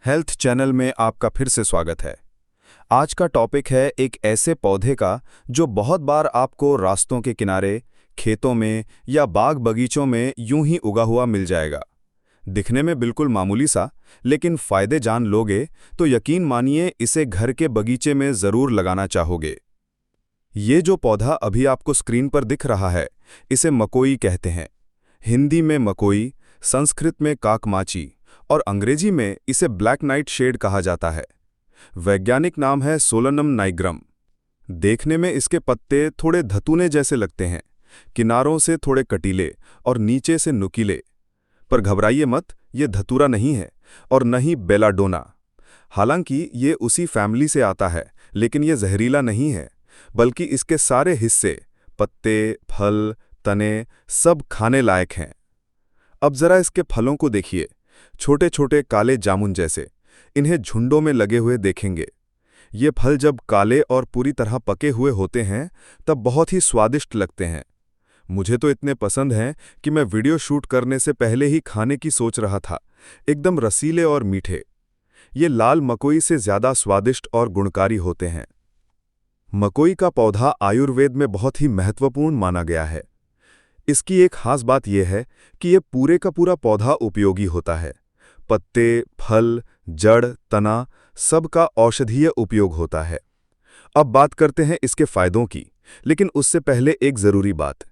Health channel में आपका फिर से स्वागत है। आज का टॉपिक है एक ऐसे पौधे का जो बहुत बार आपको रास्तों के किनारे, खेतों में या बाग बगीचों में यूं ही उगा हुआ मिल जाएगा। दिखने में बिल्कुल मामूली सा, लेकिन फायदे जान लोगे तो यकीन मानिए इसे घर के बगीचे में ज़रूर लगाना चाहोगे। ये जो पौधा अभी आपको स्क्रीन पर दिख रहा है, इसे मकोई कहते हैं। हिंदी में मकोई, संस्कृत में काकमाची और अंग्रेजी में इसे ब्लैक नाइट शेड कहा जाता है। वैज्ञानिक नाम है सोलनम नाइग्रम। देखने में इसके पत्ते थोड़े धतूने जैसे लगते हैं, किनारों से थोड़े कटीले और नीचे से नुकीले। पर घबराइए मत, ये धतूरा नहीं है और न ही बेलाडोना। हालांकि ये उसी फैमिली से आता है, लेकिन ये जहरीला नहीं है, बल्कि इसके सारे हिस्से, पत्ते, फल, तने सब खाने लायक हैं। अब जरा इसके फलों को देखिए, छोटे छोटे काले जामुन जैसे। इन्हें झुंडों में लगे हुए देखेंगे। ये फल जब काले और पूरी तरह पके हुए होते हैं तब बहुत ही स्वादिष्ट लगते हैं। मुझे तो इतने पसंद हैं कि मैं वीडियो शूट करने से पहले ही खाने की सोच रहा था। एकदम रसीले और मीठे। ये लाल मकोई से ज़्यादा स्वादिष्ट और गुणकारी होते हैं। मकोई का पौधा आयुर्वेद में बहुत ही महत्वपूर्ण माना गया है। इसकी एक खास बात यह है कि ये पूरे का पूरा पौधा उपयोगी होता है। पत्ते, फल, जड़, तना सबका औषधीय उपयोग होता है। अब बात करते हैं इसके फायदों की, लेकिन उससे पहले एक ज़रूरी बात।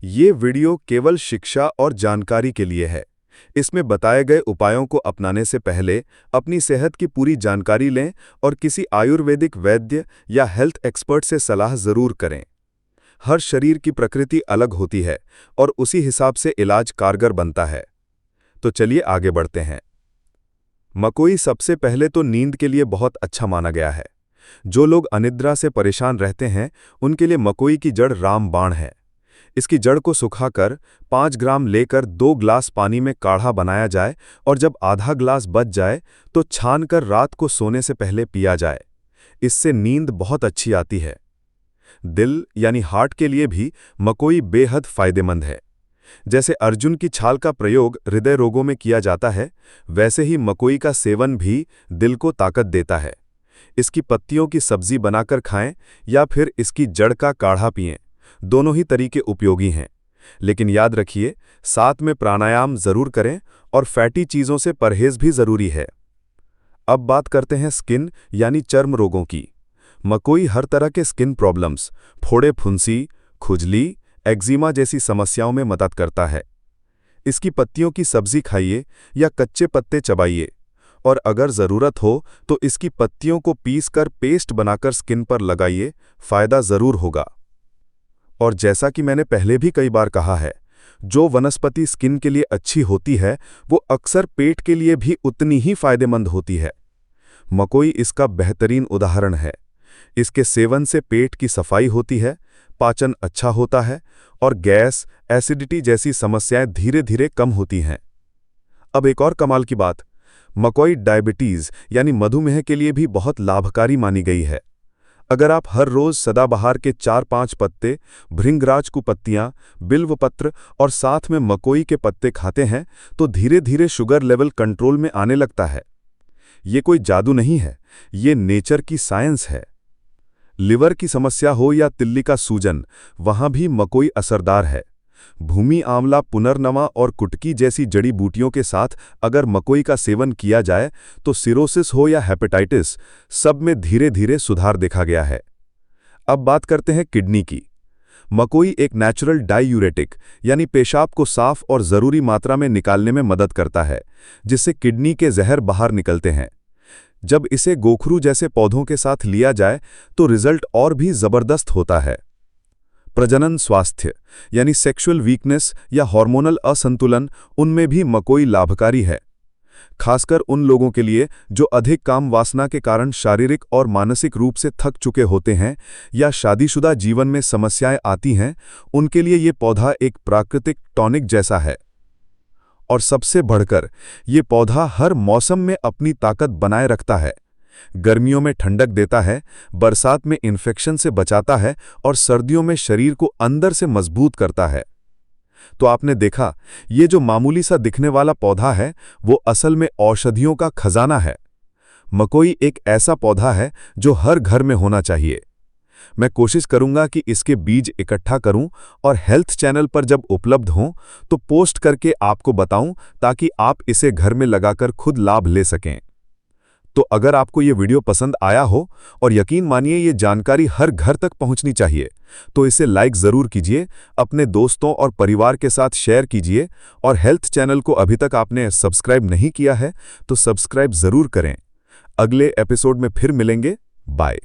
ये वीडियो केवल शिक्षा और जानकारी के लिए है। इसमें बताए गए उपायों को अपनाने से पहले अपनी सेहत की पूरी जानकारी लें और किसी आयुर्वेदिक वैद्य या हेल्थ एक्सपर्ट से सलाह ज़रूर करें। हर शरीर की प्रकृति अलग होती है और उसी हिसाब से इलाज कारगर बनता है। तो चलिए आगे बढ़ते हैं। मकोई सबसे पहले तो नींद के लिए बहुत अच्छा माना गया है। जो लोग अनिद्रा से परेशान रहते हैं, उनके लिए मकोई की जड़ रामबाण है। इसकी जड़ को सुखाकर 5 ग्राम लेकर 2 ग्लास पानी में काढ़ा बनाया जाए और जब आधा ग्लास बच जाए तो छानकर रात को सोने से पहले पिया जाए। इससे नींद बहुत अच्छी आती है। दिल यानी हार्ट के लिए भी मकोई बेहद फायदेमंद है। जैसे अर्जुन की छाल का प्रयोग हृदय रोगों में किया जाता है, वैसे ही मकोई का सेवन भी दिल को ताकत देता है। इसकी पत्तियों की सब्जी बनाकर खाएं या फिर इसकी जड़ का काढ़ा पिएं, दोनों ही तरीके उपयोगी हैं। लेकिन याद रखिए, साथ में प्राणायाम जरूर करें और फैटी चीज़ों से परहेज भी जरूरी है। अब बात करते हैं स्किन यानी चर्म रोगों की। मकोई हर तरह के स्किन प्रॉब्लम्स, फोड़े, फुंसी, खुजली, एक्जिमा जैसी समस्याओं में मदद करता है। इसकी पत्तियों की सब्जी खाइए या कच्चे पत्ते चबाइए और अगर ज़रूरत हो तो इसकी पत्तियों को पीसकर पेस्ट बनाकर स्किन पर लगाइए, फ़ायदा ज़रूर होगा। और जैसा कि मैंने पहले भी कई बार कहा है, जो वनस्पति स्किन के लिए अच्छी होती है वो अक्सर पेट के लिए भी उतनी ही फायदेमंद होती है। मकोई इसका बेहतरीन उदाहरण है। इसके सेवन से पेट की सफाई होती है, पाचन अच्छा होता है और गैस, एसिडिटी जैसी समस्याएं धीरे धीरे कम होती हैं। अब एक और कमाल की बात, मकोई डायबिटीज़ यानी मधुमेह के लिए भी बहुत लाभकारी मानी गई है। अगर आप हर रोज़ सदाबहार के 4-5 पत्ते, भृंगराज की पत्तियां, बिल्वपत्र और साथ में मकोई के पत्ते खाते हैं तो धीरे धीरे शुगर लेवल कंट्रोल में आने लगता है। ये कोई जादू नहीं है, ये नेचर की साइंस है। लिवर की समस्या हो या तिल्ली का सूजन, वहां भी मकोई असरदार है। भूमि आंवला, पुनर्नवा और कुटकी जैसी जड़ी बूटियों के साथ अगर मकोई का सेवन किया जाए तो सिरोसिस हो या हेपेटाइटिस, सब में धीरे धीरे सुधार देखा गया है। अब बात करते हैं किडनी की। मकोई एक नेचुरल डायूरेटिक यानी पेशाब को साफ और ज़रूरी मात्रा में निकालने में मदद करता है, जिससे किडनी के जहर बाहर निकलते हैं। जब इसे गोखरू जैसे पौधों के साथ लिया जाए तो रिजल्ट और भी ज़बरदस्त होता है। प्रजनन स्वास्थ्य यानी सेक्सुअल वीकनेस या हार्मोनल असंतुलन, उनमें भी मकोई लाभकारी है। खासकर उन लोगों के लिए जो अधिक काम वासना के कारण शारीरिक और मानसिक रूप से थक चुके होते हैं या शादीशुदा जीवन में समस्याएं आती हैं, उनके लिए ये पौधा एक प्राकृतिक टॉनिक जैसा है। और सबसे बढ़कर ये पौधा हर मौसम में अपनी ताकत बनाए रखता है। गर्मियों में ठंडक देता है, बरसात में इन्फेक्शन से बचाता है और सर्दियों में शरीर को अंदर से मजबूत करता है। तो आपने देखा, ये जो मामूली सा दिखने वाला पौधा है वो असल में औषधियों का खजाना है। मकोई एक ऐसा पौधा है जो हर घर में होना चाहिए। मैं कोशिश करूंगा कि इसके बीज इकट्ठा करूं और हेल्थ चैनल पर जब उपलब्ध हों तो पोस्ट करके आपको बताऊं, ताकि आप इसे घर में लगाकर खुद लाभ ले सकें। तो अगर आपको ये वीडियो पसंद आया हो, और यकीन मानिए ये जानकारी हर घर तक पहुंचनी चाहिए, तो इसे लाइक ज़रूर कीजिए, अपने दोस्तों और परिवार के साथ शेयर कीजिए, और हेल्थ चैनल को अभी तक आपने सब्सक्राइब नहीं किया है तो सब्सक्राइब ज़रूर करें। अगले एपिसोड में फिर मिलेंगे। बाय।